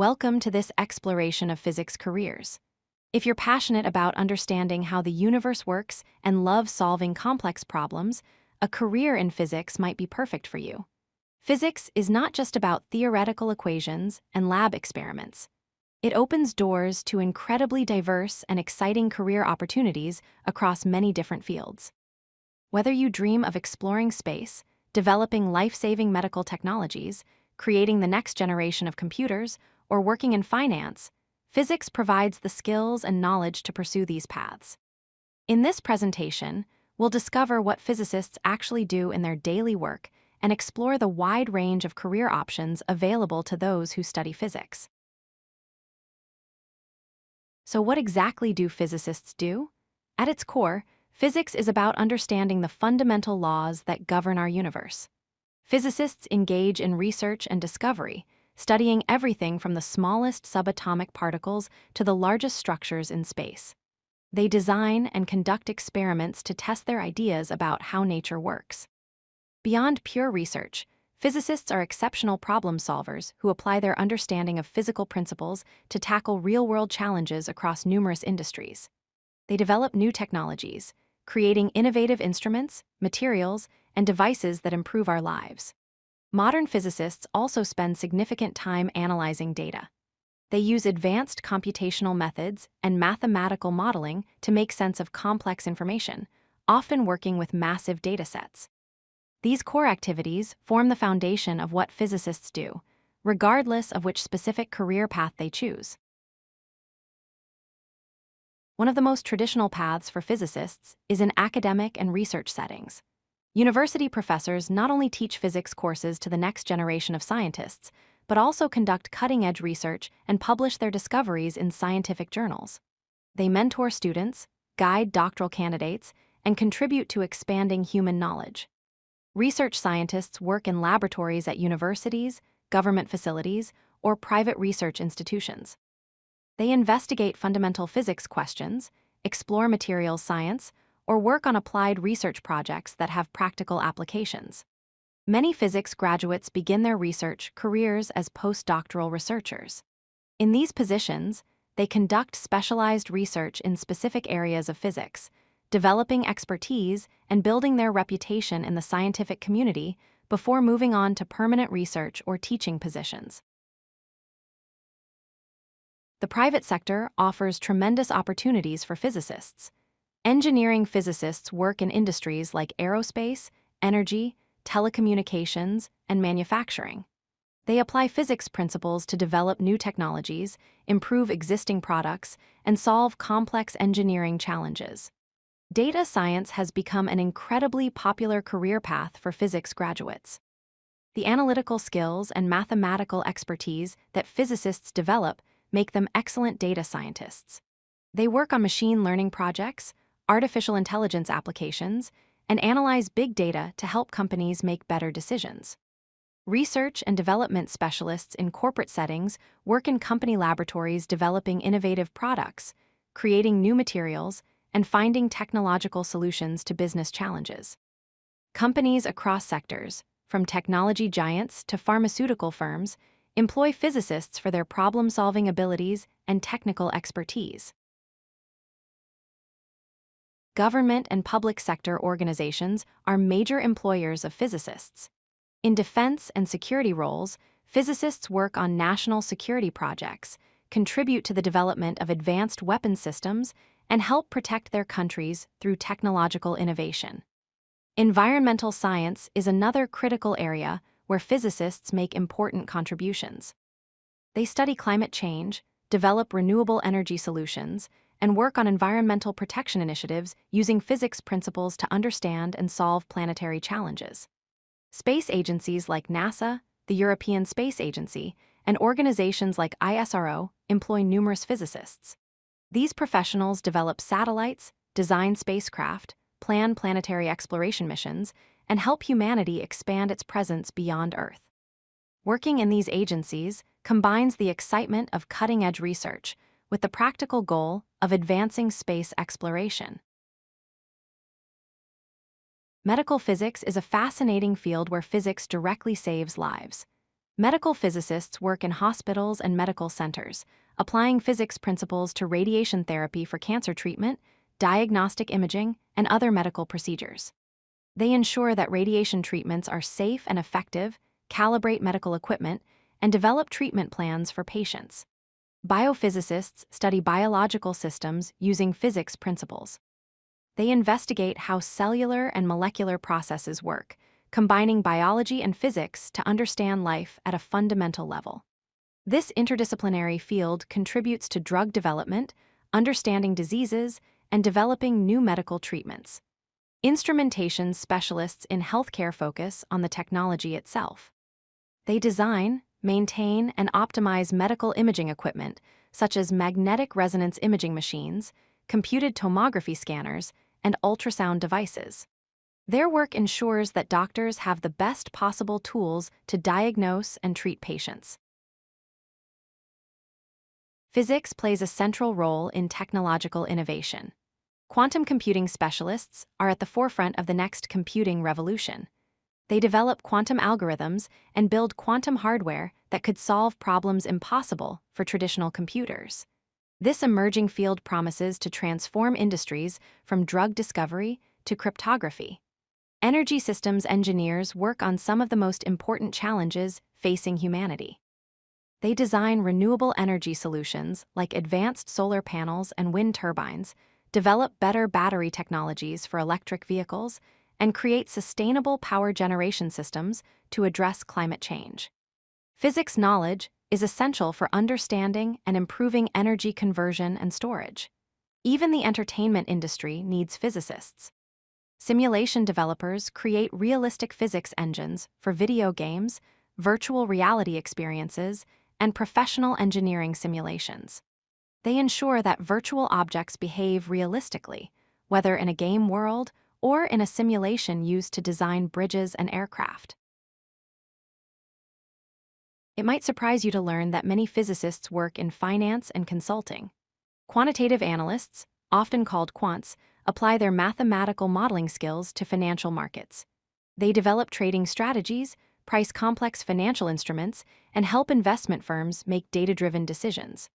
Welcome to this exploration of physics careers. If you're passionate about understanding how the universe works and love solving complex problems, a career in physics might be perfect for you. Physics is not just about theoretical equations and lab experiments. It opens doors to incredibly diverse and exciting career opportunities across many different fields. Whether you dream of exploring space, developing life-saving medical technologies, creating the next generation of computers, or working in finance, physics provides the skills and knowledge to pursue these paths. In this presentation, we'll discover what physicists actually do in their daily work and explore the wide range of career options available to those who study physics. So what exactly do physicists do? At its core, physics is about understanding the fundamental laws that govern our universe. Physicists engage in research and discovery, studying everything from the smallest subatomic particles to the largest structures in space. They design and conduct experiments to test their ideas about how nature works. Beyond pure research, physicists are exceptional problem solvers who apply their understanding of physical principles to tackle real-world challenges across numerous industries. They develop new technologies, creating innovative instruments, materials, and devices that improve our lives. Modern physicists also spend significant time analyzing data. They use advanced computational methods and mathematical modeling to make sense of complex information, often working with massive datasets. These core activities form the foundation of what physicists do, regardless of which specific career path they choose. One of the most traditional paths for physicists is in academic and research settings. University professors not only teach physics courses to the next generation of scientists, but also conduct cutting-edge research and publish their discoveries in scientific journals. They mentor students, guide doctoral candidates, and contribute to expanding human knowledge. Research scientists work in laboratories at universities, government facilities, or private research institutions. They investigate fundamental physics questions, explore materials science, or work on applied research projects that have practical applications. Many physics graduates begin their research careers as postdoctoral researchers. In these positions, they conduct specialized research in specific areas of physics, developing expertise and building their reputation in the scientific community before moving on to permanent research or teaching positions. The private sector offers tremendous opportunities for physicists. Engineering physicists work in industries like aerospace, energy, telecommunications, and manufacturing. They apply physics principles to develop new technologies, improve existing products, and solve complex engineering challenges. Data science has become an incredibly popular career path for physics graduates. The analytical skills and mathematical expertise that physicists develop make them excellent data scientists. They work on machine learning projects, artificial intelligence applications, and analyze big data to help companies make better decisions. Research and development specialists in corporate settings work in company laboratories developing innovative products, creating new materials, and finding technological solutions to business challenges. Companies across sectors, from technology giants to pharmaceutical firms, employ physicists for their problem-solving abilities and technical expertise. Government and public sector organizations are major employers of physicists. In defense and security roles, physicists work on national security projects, contribute to the development of advanced weapons systems, and help protect their countries through technological innovation. Environmental science is another critical area where physicists make important contributions. They study climate change, develop renewable energy solutions, and work on environmental protection initiatives using physics principles to understand and solve planetary challenges. Space agencies like NASA, the European Space Agency, and organizations like ISRO employ numerous physicists. These professionals develop satellites, design spacecraft, plan planetary exploration missions, and help humanity expand its presence beyond Earth. Working in these agencies combines the excitement of cutting-edge research with the practical goal of advancing space exploration. Medical physics is a fascinating field where physics directly saves lives. Medical physicists work in hospitals and medical centers, applying physics principles to radiation therapy for cancer treatment, diagnostic imaging, and other medical procedures. They ensure that radiation treatments are safe and effective, calibrate medical equipment, and develop treatment plans for patients. Biophysicists study biological systems using physics principles. They investigate how cellular and molecular processes work, combining biology and physics to understand life at a fundamental level. This interdisciplinary field contributes to drug development, understanding diseases, and developing new medical treatments. Instrumentation specialists in healthcare focus on the technology itself. They design, maintain, and optimize medical imaging equipment, such as magnetic resonance imaging machines, computed tomography scanners, and ultrasound devices. Their work ensures that doctors have the best possible tools to diagnose and treat patients. Physics plays a central role in technological innovation. Quantum computing specialists are at the forefront of the next computing revolution. They develop quantum algorithms and build quantum hardware that could solve problems impossible for traditional computers. This emerging field promises to transform industries from drug discovery to cryptography. Energy systems engineers work on some of the most important challenges facing humanity. They design renewable energy solutions like advanced solar panels and wind turbines, develop better battery technologies for electric vehicles, and create sustainable power generation systems to address climate change. Physics knowledge is essential for understanding and improving energy conversion and storage. Even the entertainment industry needs physicists. Simulation developers create realistic physics engines for video games, virtual reality experiences, and professional engineering simulations. They ensure that virtual objects behave realistically, whether in a game world or in a simulation used to design bridges and aircraft. It might surprise you to learn that many physicists work in finance and consulting. Quantitative analysts, often called quants, apply their mathematical modeling skills to financial markets. They develop trading strategies, price complex financial instruments, and help investment firms make data-driven decisions.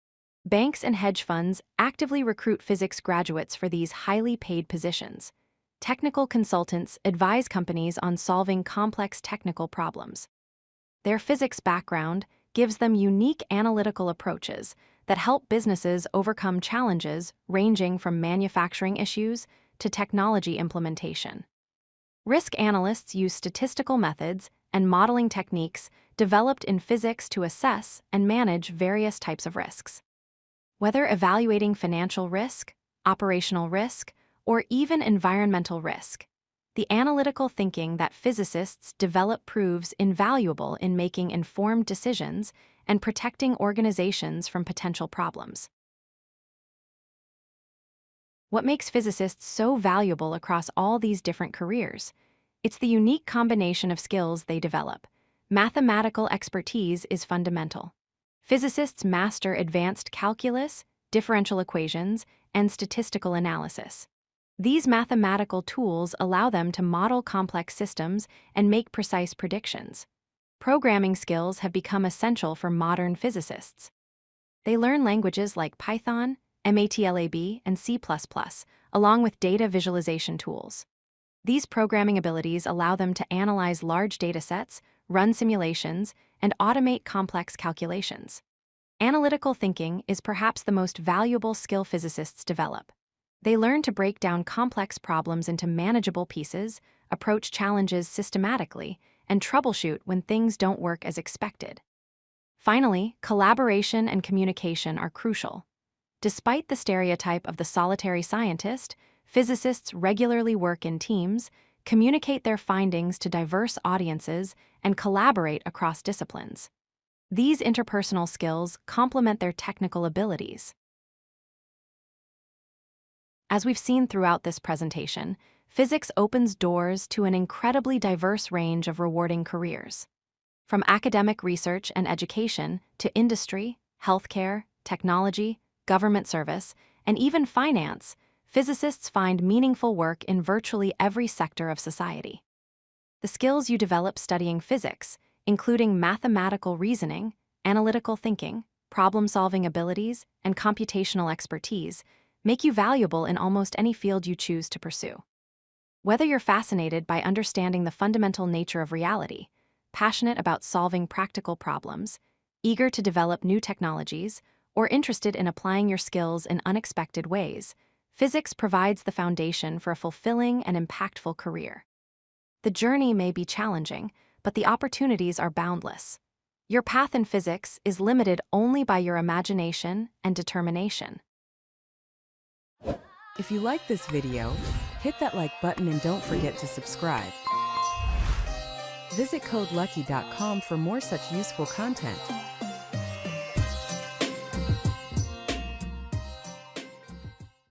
Banks and hedge funds actively recruit physics graduates for these highly paid positions. Technical consultants advise companies on solving complex technical problems. Their physics background gives them unique analytical approaches that help businesses overcome challenges ranging from manufacturing issues to technology implementation. Risk analysts use statistical methods and modeling techniques developed in physics to assess and manage various types of risks. Whether evaluating financial risk, operational risk, or even environmental risk, the analytical thinking that physicists develop proves invaluable in making informed decisions and protecting organizations from potential problems. What makes physicists so valuable across all these different careers? It's the unique combination of skills they develop. Mathematical expertise is fundamental. Physicists master advanced calculus, differential equations, and statistical analysis. These mathematical tools allow them to model complex systems and make precise predictions. Programming skills have become essential for modern physicists. They learn languages like Python, MATLAB, and C++, along with data visualization tools. These programming abilities allow them to analyze large datasets, run simulations, and automate complex calculations. Analytical thinking is perhaps the most valuable skill physicists develop. They learn to break down complex problems into manageable pieces, approach challenges systematically, and troubleshoot when things don't work as expected. Finally, collaboration and communication are crucial. Despite the stereotype of the solitary scientist, physicists regularly work in teams, communicate their findings to diverse audiences, and collaborate across disciplines. These interpersonal skills complement their technical abilities. As we've seen throughout this presentation, physics opens doors to an incredibly diverse range of rewarding careers. From academic research and education to industry, healthcare, technology, government service, and even finance, physicists find meaningful work in virtually every sector of society. The skills you develop studying physics, including mathematical reasoning, analytical thinking, problem-solving abilities, and computational expertise, make you valuable in almost any field you choose to pursue. Whether you're fascinated by understanding the fundamental nature of reality, passionate about solving practical problems, eager to develop new technologies, or interested in applying your skills in unexpected ways, physics provides the foundation for a fulfilling and impactful career. The journey may be challenging, but the opportunities are boundless. Your path in physics is limited only by your imagination and determination. If you like this video, hit that like button and don't forget to subscribe. Visit codelucky.com for more such useful content.